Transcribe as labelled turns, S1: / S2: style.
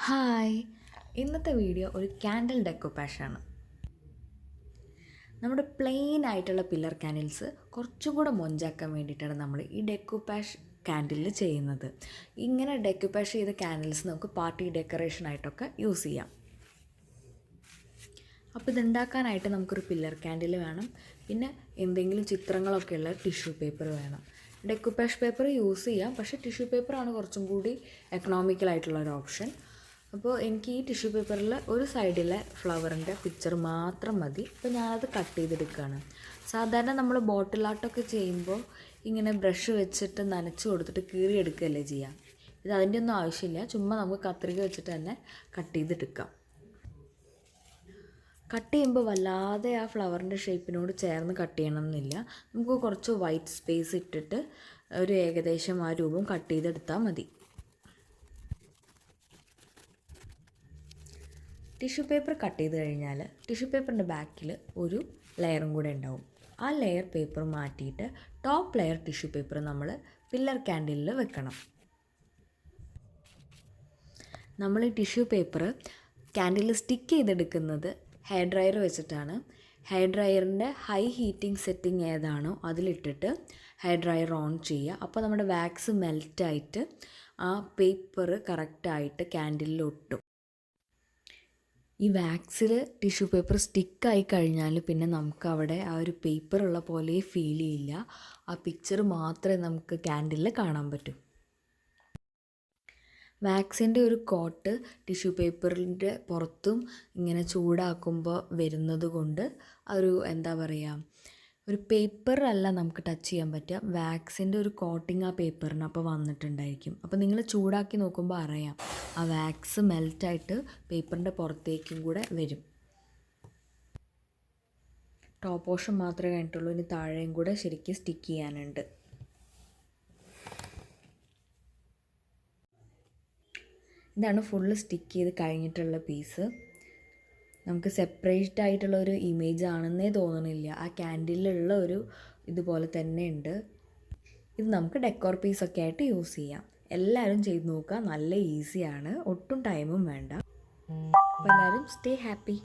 S1: Hi, ഇന്നത്തെ video ഒരു candle ഡെക്കോപ്പേഷാണ്. നമ്മുടെ പ്ലെയിൻ ആയിട്ടുള്ള പില്ലർ ക്യാൻഡിൽസ് കുറച്ചും കൂടെ മൊഞ്ചാക്കാൻ വേണ്ടിയിട്ടാണ് നമ്മൾ ഈ ഡെക്കോപ്പാഷ് ക്യാൻഡിലിൽ ചെയ്യുന്നത്. ഇങ്ങനെ ഡെക്കോപ്പാഷ് ചെയ്ത ക്യാൻഡിൽസ് നമുക്ക് പാർട്ടി ഡെക്കറേഷനായിട്ടൊക്കെ യൂസ് ചെയ്യാം. അപ്പോൾ ഇതുണ്ടാക്കാനായിട്ട് നമുക്കൊരു പില്ലർ ക്യാൻഡിൽ വേണം, പിന്നെ എന്തെങ്കിലും ചിത്രങ്ങളൊക്കെയുള്ള ടിഷ്യൂ പേപ്പർ വേണം. ഡെക്കോപ്പാഷ് പേപ്പർ യൂസ് ചെയ്യാം, പക്ഷേ ടിഷ്യൂ പേപ്പറാണ് കുറച്ചും കൂടി എക്കണോമിക്കലായിട്ടുള്ളൊരു ഓപ്ഷൻ. അപ്പോൾ എനിക്ക് ഈ ടിഷ്യൂ പേപ്പറിൽ ഒരു സൈഡിലെ ഫ്ലവറിൻ്റെ പിക്ചർ മാത്രം മതി. അപ്പോൾ ഞാനത് കട്ട് ചെയ്തെടുക്കുകയാണ്. സാധാരണ നമ്മൾ ബോട്ടിൽ ആർട്ടൊക്കെ ചെയ്യുമ്പോൾ ഇങ്ങനെ ബ്രഷ് വെച്ചിട്ട് നനച്ച് കൊടുത്തിട്ട് കീറിയെടുക്കുകയല്ലേ ചെയ്യാം. ഇത് അതിൻ്റെ ഒന്നും ആവശ്യമില്ല, ചുമ്മാ നമുക്ക് കത്രിക വെച്ചിട്ട് തന്നെ കട്ട് ചെയ്തെടുക്കാം. കട്ട് ചെയ്യുമ്പോൾ വല്ലാതെ ആ ഫ്ലവറിൻ്റെ ഷേപ്പിനോട് ചേർന്ന് കട്ട് ചെയ്യണമെന്നില്ല. നമുക്ക് കുറച്ച് വൈറ്റ് സ്പേസ് ഇട്ടിട്ട് ഒരു ഏകദേശം ആ രൂപം കട്ട് ചെയ്തെടുത്താൽ മതി. ടിഷ്യൂ പേപ്പർ കട്ട് ചെയ്ത് കഴിഞ്ഞാൽ ടിഷ്യൂ പേപ്പറിൻ്റെ ബാക്കിൽ ഒരു ലെയറും കൂടെ ഉണ്ടാവും. ആ ലെയർ പേപ്പർ മാറ്റിയിട്ട് ടോപ്പ് ലെയർ ടിഷ്യൂ പേപ്പർ നമ്മൾ പില്ലർ ക്യാൻഡിലിൽ വെക്കണം. നമ്മൾ ഈ ടിഷ്യൂ പേപ്പർ ക്യാൻഡിലിൽ സ്റ്റിക്ക് ചെയ്തെടുക്കുന്നത് ഹെയർ ഡ്രയർ വെച്ചിട്ടാണ്. ഹെയർ ഡ്രയറിൻ്റെ ഹൈ ഹീറ്റിംഗ് സെറ്റിംഗ് ഏതാണോ അതിലിട്ടിട്ട് ഹെയർ ഡ്രയർ ഓൺ ചെയ്യുക. അപ്പോൾ നമ്മുടെ വാക്സ് മെൽറ്റായിട്ട് ആ പേപ്പർ കറക്റ്റായിട്ട് ക്യാൻഡിലിൽ ഒട്ടും. ഈ വാക്സിൽ ടിഷ്യൂ പേപ്പർ സ്റ്റിക്കായി കഴിഞ്ഞാൽ പിന്നെ നമുക്ക് അവിടെ ആ ഒരു പേപ്പറുള്ള പോലെ ഫീൽ ചെയ്യില്ല. ആ പിക്ചർ മാത്രമേ നമുക്ക് ക്യാൻഡിലിൽ കാണാൻ പറ്റൂ. വാക്സിൻ്റെ ഒരു കോട്ട് ടിഷ്യൂ പേപ്പറിൻ്റെ പുറത്തും ഇങ്ങനെ ചൂടാക്കുമ്പോൾ വരുന്നത് കൊണ്ട് ഒരു എന്താ പറയുക, ഒരു പേപ്പറല്ല നമുക്ക് ടച്ച് ചെയ്യാൻ പറ്റുക, വാക്സിൻ്റെ ഒരു കോട്ടിങ് ആ പേപ്പറിന് അപ്പോൾ വന്നിട്ടുണ്ടായിരിക്കും. അപ്പോൾ നിങ്ങൾ ചൂടാക്കി നോക്കുമ്പോൾ അറിയാം ആ വാക്സ് മെൽറ്റായിട്ട് പേപ്പറിൻ്റെ പുറത്തേക്കും കൂടെ വരും. ടോപ്പ് പോർഷൻ മാത്രമേ കഴിഞ്ഞിട്ടുള്ളൂ, ഇനി താഴെയും കൂടെ ശരിക്കും സ്റ്റിക്ക് ചെയ്യാനുണ്ട്. ഇതാണ് ഫുള്ള് സ്റ്റിക്ക് ചെയ്ത് കഴിഞ്ഞിട്ടുള്ള പീസ്. നമുക്ക് സെപ്പറേറ്റ് ആയിട്ടുള്ള ഒരു ഇമേജ് ആണെന്നേ തോന്നണില്ല. ആ ക്യാൻഡിലുള്ള ഒരു ഇതുപോലെ തന്നെ ഉണ്ട്. ഇത് നമുക്ക് ഡെക്കോർ പീസൊക്കെ ആയിട്ട് യൂസ് ചെയ്യാം. എല്ലാവരും ചെയ്ത് നോക്കുക, നല്ല ഈസിയാണ്, ഒട്ടും ടൈമും വേണ്ട. അപ്പോൾ എല്ലാവരും സ്റ്റേ ഹാപ്പി.